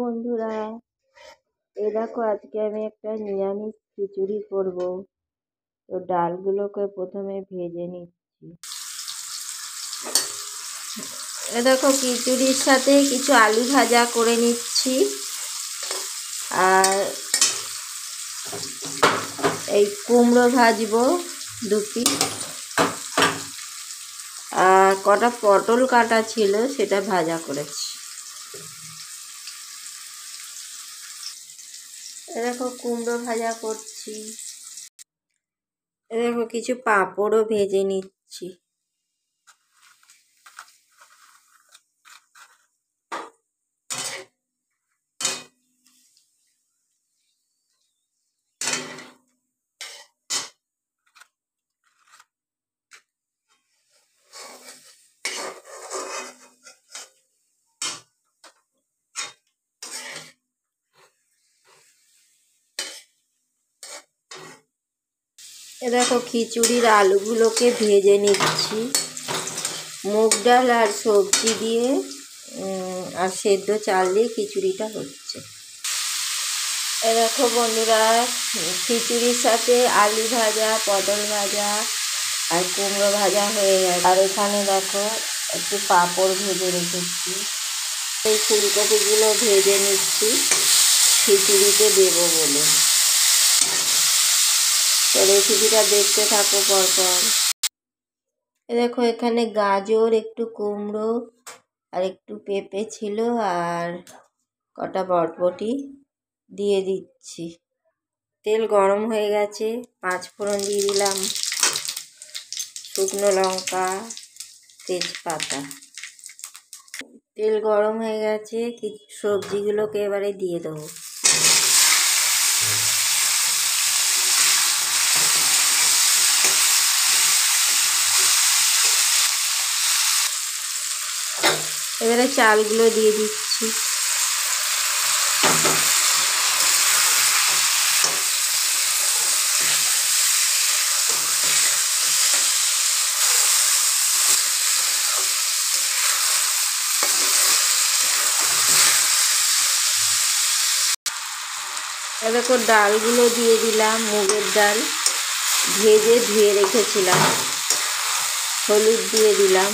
বন্ধুরা, এই দেখো আজকে আমি একটা নিরামিষ খিচুড়ি করব। তো ডালগুলোকে প্রথমে ভেজে নিচ্ছি। এ দেখো খিচুড়ির সাথে কিছু আলু ভাজা করে নিচ্ছি, আর এই কুমড়ো ভাজবো 2 পিস, আর কটা পটল কাটা ছিল সেটা ভাজা করেছি। এ দেখো কুমড়ো ভাজা করছি। এ দেখো কিছু পাঁপড়ও ভেজে নিচ্ছি। এ দেখো খিচুড়ির আলুগুলোকে ভেজে নিচ্ছি। মুগ ডাল আর সবজি দিয়ে আর সেদ্ধ চাল দিয়ে খিচুড়িটা হচ্ছে। এ দেখো বন্ধুরা, খিচুড়ির সাথে আলু ভাজা, পটল ভাজা আর কুমড়ো ভাজা হয়ে গেছে। আর এখানে দেখো একটু পাঁপড় ভেজে রেখেছি। এই ফুলকপিগুলো ভেজে নিচ্ছি খিচুড়িতে দেবো বলে। তো রেসিপিটা দেখতে থাকো পরপর। এ দেখো এখানে গাজর, একটু কুমড়ো আর একটু পেঁপে ছিল, আর কটা বরবটি দিয়ে দিচ্ছি। তেল গরম হয়ে গেছে, 5 ফোড়ন দিয়ে দিলাম, শুকনো লঙ্কা, তেজপাতা। তেল গরম হয়ে গেছে, সবজিগুলোকে এবারে দিয়ে দেবো। এবারে চালগুলো দিয়ে দিচ্ছি। দেখো ডালগুলো দিয়ে দিলাম, মুগের ডাল ভেজে ধুয়ে রেখেছিলাম। হলুদ দিয়ে দিলাম।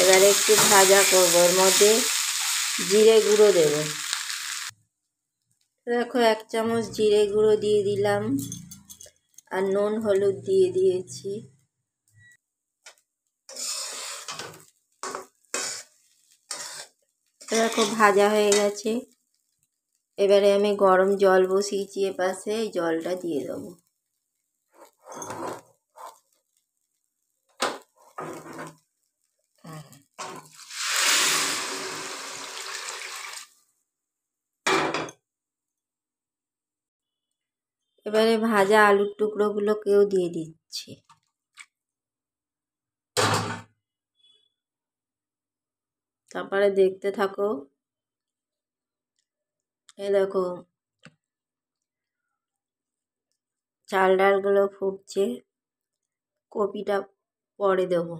এবারে একটু ভাজা করবো, এর মধ্যে জিরে গুঁড়ো দেব। দেখো 1 চামচ জিরে গুঁড়ো দিয়ে দিলাম, আর নুন হলুদ দিয়ে দিয়েছি। দেখো ভাজা হয়ে গেছে। এবারে আমি গরম জল বসিয়েছি এপাশে, এই জলটা দিয়ে দেবো। এবারে ভাজা আলুর টুকরোগুলোকেও দিয়ে দিচ্ছি। তারপরে দেখতে থাকো। এই দেখো চাল ডালগুলো ফুটছে, কপিটা পরে দেবো।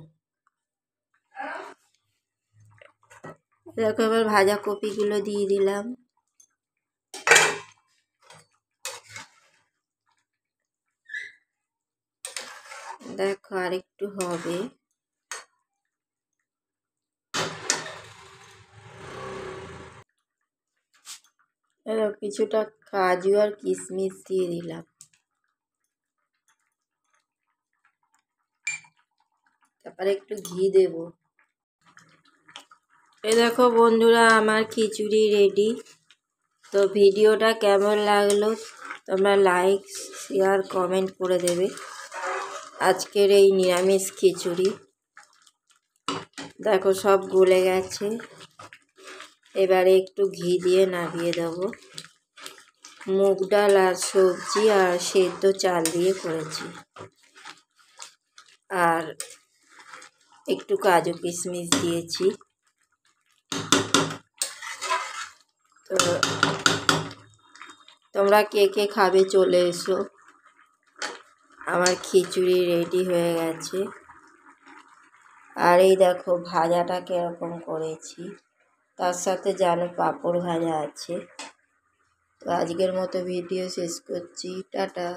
দেখো এবার ভাজা কপিগুলো দিয়ে দিলাম। দেখো আর একটু হবে। এবার কিছুটা কাজু আর কিশমিশ দিয়ে দিলাম। তারপরে একটু ঘি দেব। এই দেখো বন্ধুরা, আমার খিচুড়ি রেডি। তো ভিডিওটা কেমন লাগলো তোমরা লাইক, শেয়ার, কমেন্ট করে দেবে। আজকের এই নিরামিষ খিচুড়ি দেখো সব গলে গেছে। এবারে একটু ঘি দিয়ে নামিয়ে দেবো। মুগ ডাল আর সবজি আর সেদ্ধ চাল দিয়ে করেছি, আর একটু কাজু কিশমিশ দিয়েছি। তো তোমরা কে কে খাবে চলে এসো। আমার খিচুড়ি রেডি হয়ে গেছে। আর এই দেখো ভাজাটা কিরকম করেছি। তার সাথে যেন পাঁপড় ভাজা আছে। তো আজকের মতো ভিডিও শেষ করছি, টাটা।